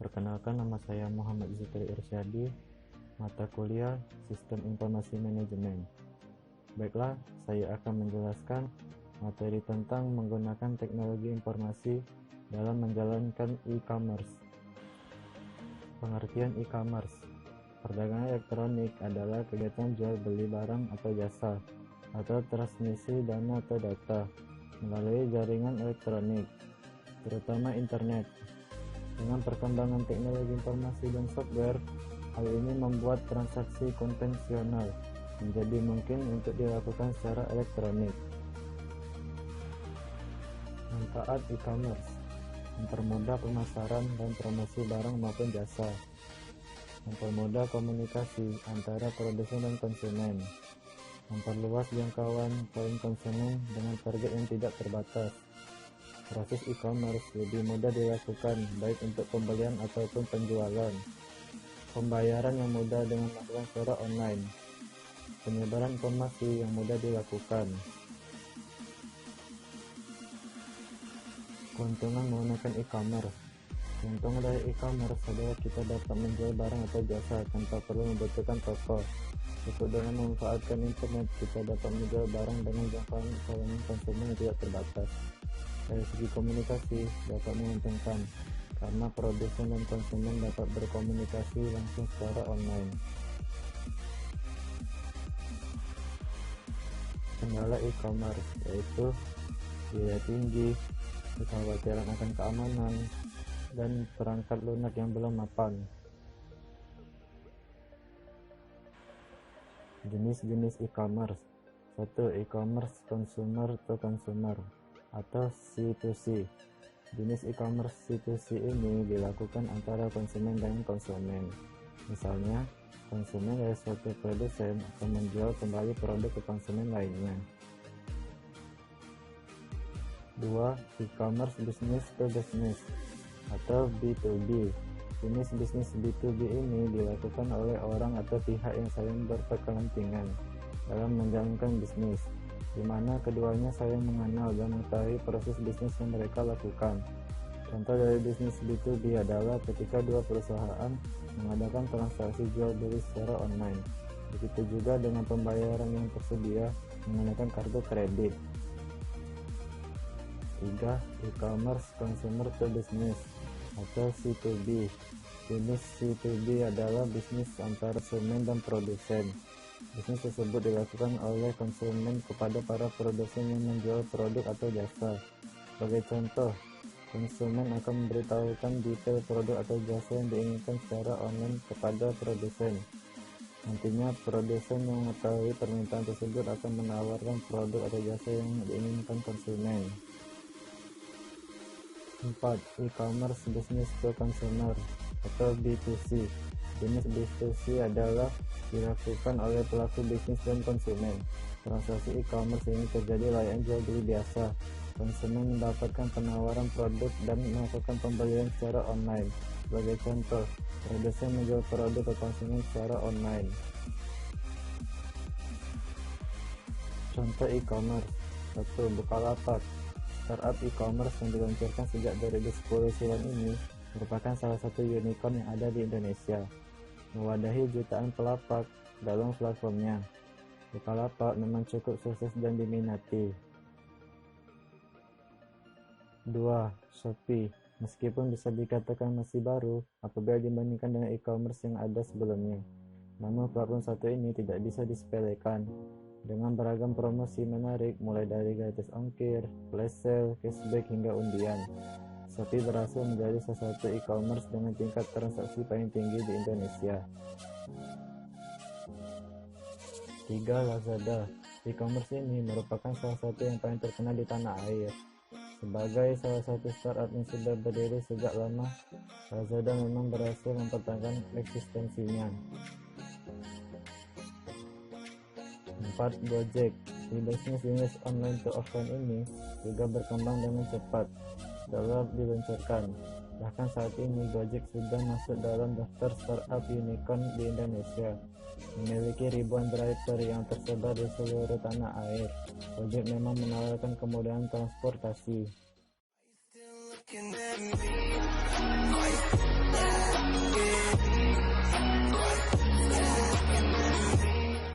Perkenalkan, nama saya Muhammad Zikri Irsyadi, mata kuliah Sistem Informasi Manajemen. Baiklah, saya akan menjelaskan materi tentang menggunakan teknologi informasi dalam menjalankan e-commerce. Pengertian e-commerce: perdagangan elektronik adalah kegiatan jual beli barang atau jasa, atau transmisi dana atau data melalui jaringan elektronik, terutama internet. Dengan perkembangan teknologi informasi dan software, hal ini membuat transaksi konvensional menjadi mungkin untuk dilakukan secara elektronik. Manfaat e-commerce: mempermudah pemasaran dan promosi barang maupun jasa, mempermudah komunikasi antara produsen dan konsumen, memperluas jangkauan poin konsumen dengan target yang tidak terbatas. Proses e-commerce lebih mudah dilakukan baik untuk pembelian ataupun penjualan. Pembayaran yang mudah dengan melakukan secara online. Penyebaran informasi yang mudah dilakukan. Keuntungan menggunakan e-commerce. Keuntungan dari e-commerce adalah kita dapat menjual barang atau jasa tanpa perlu membutuhkan toko. Cukup dengan memanfaatkan internet, kita dapat menjual barang dengan jangkauan konsumen yang tidak terbatas. Dari segi komunikasi, dapat menguntungkan karena produsen dan konsumen dapat berkomunikasi langsung secara online. Kendala e-commerce yaitu biaya tinggi, kekhawatiran akan keamanan, dan perangkat lunak yang belum mapan. Jenis-jenis e-commerce: 1. E-commerce consumer to consumer atau C2C. Jenis e-commerce C2C ini dilakukan antara konsumen dan konsumen. Misalnya, konsumen dari suatu produsen akan menjual kembali produk ke konsumen lainnya. 2. E-commerce business to business atau B2B. Jenis bisnis B2B ini dilakukan oleh orang atau pihak yang saling berkepentingan dalam menjalankan bisnis, di mana keduanya saling mengenal dan mengetahui proses bisnis yang mereka lakukan. Contoh dari bisnis B2B adalah ketika dua perusahaan mengadakan transaksi jual beli secara online. Begitu juga dengan pembayaran yang tersedia menggunakan kartu kredit. 3. E-commerce consumer to business atau C2B. Jenis C2B adalah bisnis antara konsumen dan produsen. Bisnis tersebut dilakukan oleh konsumen kepada para produsen yang menjual produk atau jasa. Sebagai contoh, konsumen akan memberitahukan detail produk atau jasa yang diinginkan secara online kepada produsen. Nantinya produsen yang mengetahui permintaan tersebut akan menawarkan produk atau jasa yang diinginkan konsumen. 4. E-commerce business to consumer atau B2C. Jenis B2C adalah dilakukan oleh pelaku bisnis dan konsumen. Transaksi e-commerce ini terjadi layaknya jual beli biasa. Konsumen mendapatkan penawaran produk dan melakukan pembelian secara online. Sebagai contoh, produsen menjual produk ke konsumen secara online. Contoh e-commerce: 1. Bukalapak. Startup e-commerce yang diluncurkan sejak 2010 silam ini merupakan salah satu unicorn yang ada di Indonesia, mewadahi jutaan pelapak dalam platformnya. Bukalapak memang cukup sukses dan diminati. 2. Shopee. Meskipun bisa dikatakan masih baru apabila dibandingkan dengan e-commerce yang ada sebelumnya, namun platform satu ini tidak bisa disepelekan. Dengan beragam promosi menarik mulai dari gratis ongkir, flash sale, cashback hingga undian, Shopee berhasil menjadi salah satu e-commerce dengan tingkat transaksi paling tinggi di Indonesia. 3. Lazada. E-commerce ini merupakan salah satu yang paling terkenal di tanah air. Sebagai salah satu startup yang sudah berdiri sejak lama, Lazada memang berhasil mempertahankan eksistensinya. 4. Gojek. Bisnis online to offline ini juga berkembang dengan cepat setelah diluncurkan. Bahkan saat ini Gojek sudah masuk dalam daftar startup unicorn di Indonesia, memiliki ribuan driver yang tersebar di seluruh tanah air. Gojek memang menawarkan kemudahan transportasi.